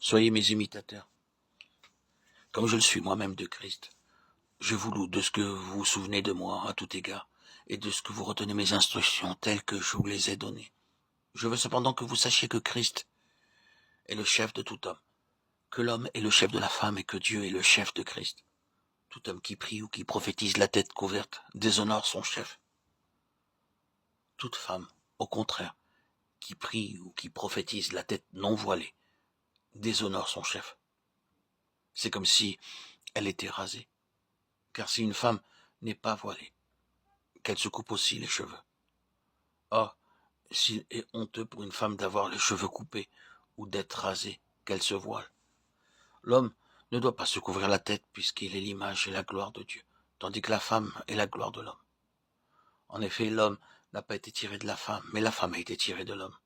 Soyez mes imitateurs, comme je le suis moi-même de Christ. Je vous loue de ce que vous vous souvenez de moi à tout égard, et de ce que vous retenez mes instructions telles que je vous les ai données. Je veux cependant que vous sachiez que Christ est le chef de tout homme, que l'homme est le chef de la femme et que Dieu est le chef de Christ. Tout homme qui prie ou qui prophétise la tête couverte déshonore son chef. Toute femme, au contraire, qui prie ou qui prophétise la tête non voilée, déshonore son chef. C'est comme si elle était rasée. Car si une femme n'est pas voilée, qu'elle se coupe aussi les cheveux. Or, s'il est honteux pour une femme d'avoir les cheveux coupés ou d'être rasée, qu'elle se voile. L'homme ne doit pas se couvrir la tête puisqu'il est l'image et la gloire de Dieu, tandis que la femme est la gloire de l'homme. En effet, l'homme n'a pas été tiré de la femme, mais la femme a été tirée de l'homme.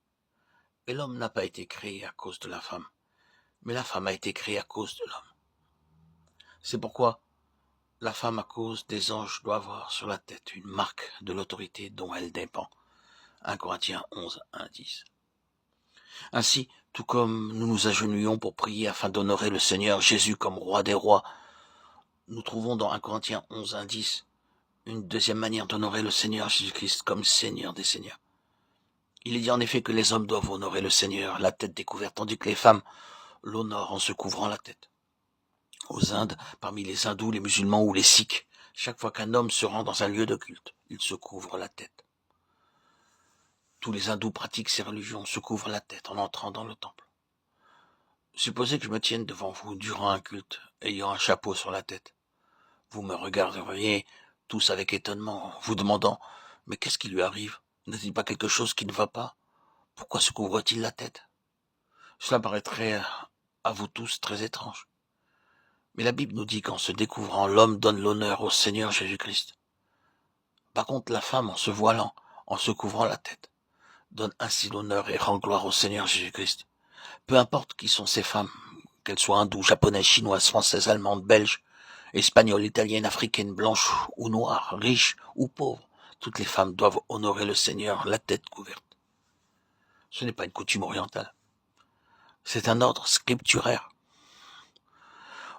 Et l'homme n'a pas été créé à cause de la femme, mais la femme a été créée à cause de l'homme. C'est pourquoi la femme à cause des anges doit avoir sur la tête une marque de l'autorité dont elle dépend. 1 Corinthiens 11, 1, 10. Ainsi, tout comme nous nous agenouillons pour prier afin d'honorer le Seigneur Jésus comme roi des rois, nous trouvons dans 1 Corinthiens 11, 1, 10 une deuxième manière d'honorer le Seigneur Jésus-Christ comme Seigneur des Seigneurs. Il est dit en effet que les hommes doivent honorer le Seigneur, la tête découverte, tandis que les femmes l'honorent en se couvrant la tête. Aux Indes, parmi les hindous, les musulmans ou les sikhs, chaque fois qu'un homme se rend dans un lieu de culte, il se couvre la tête. Tous les hindous pratiquent ces religions, se couvrent la tête en entrant dans le temple. Supposez que je me tienne devant vous durant un culte, ayant un chapeau sur la tête. Vous me regarderiez tous avec étonnement, vous demandant « Mais qu'est-ce qui lui arrive? N'a-t-il pas quelque chose qui ne va pas? Pourquoi se couvre-t-il la tête ?» Cela paraîtrait à vous tous très étrange. Mais la Bible nous dit qu'en se découvrant, l'homme donne l'honneur au Seigneur Jésus-Christ. Par contre, la femme, en se voilant, en se couvrant la tête, donne ainsi l'honneur et rend gloire au Seigneur Jésus-Christ. Peu importe qui sont ces femmes, qu'elles soient hindoues, japonaises, chinoises, françaises, allemandes, belges, espagnoles, italiennes, africaines, blanches ou noires, riches ou pauvres, toutes les femmes doivent honorer le Seigneur, la tête couverte. Ce n'est pas une coutume orientale. C'est un ordre scripturaire.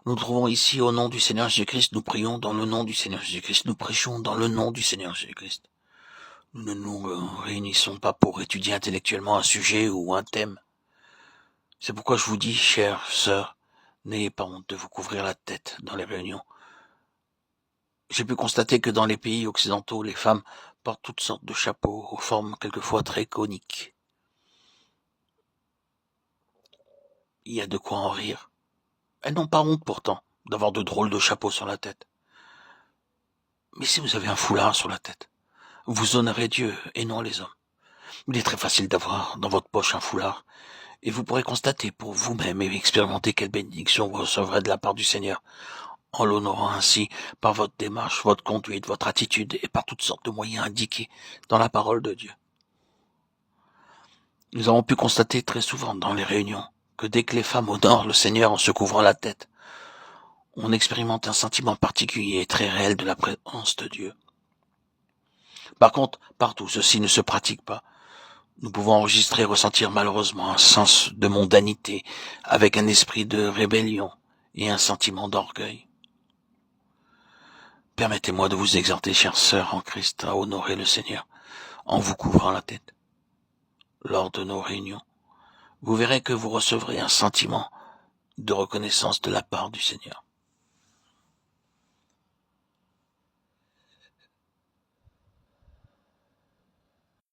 Nous trouvons ici au nom du Seigneur Jésus-Christ, nous prions dans le nom du Seigneur Jésus-Christ, nous prêchons dans le nom du Seigneur Jésus-Christ. Nous ne nous réunissons pas pour étudier intellectuellement un sujet ou un thème. C'est pourquoi je vous dis, chères sœurs, n'ayez pas honte de vous couvrir la tête dans les réunions. J'ai pu constater que dans les pays occidentaux, les femmes portent toutes sortes de chapeaux aux formes quelquefois très coniques. Il y a de quoi en rire. Elles n'ont pas honte pourtant d'avoir de drôles de chapeaux sur la tête. Mais si vous avez un foulard sur la tête, vous honorez Dieu et non les hommes. Il est très facile d'avoir dans votre poche un foulard, et vous pourrez constater pour vous-même et expérimenter quelle bénédiction vous recevrez de la part du Seigneur, en l'honorant ainsi par votre démarche, votre conduite, votre attitude et par toutes sortes de moyens indiqués dans la parole de Dieu. Nous avons pu constater très souvent dans les réunions que dès que les femmes honorent le Seigneur en se couvrant la tête, on expérimente un sentiment particulier et très réel de la présence de Dieu. Par contre, partout ceci ne se pratique pas. Nous pouvons enregistrer et ressentir malheureusement un sens de mondanité avec un esprit de rébellion et un sentiment d'orgueil. Permettez-moi de vous exhorter, chères sœurs en Christ, à honorer le Seigneur en vous couvrant la tête. Lors de nos réunions, vous verrez que vous recevrez un sentiment de reconnaissance de la part du Seigneur.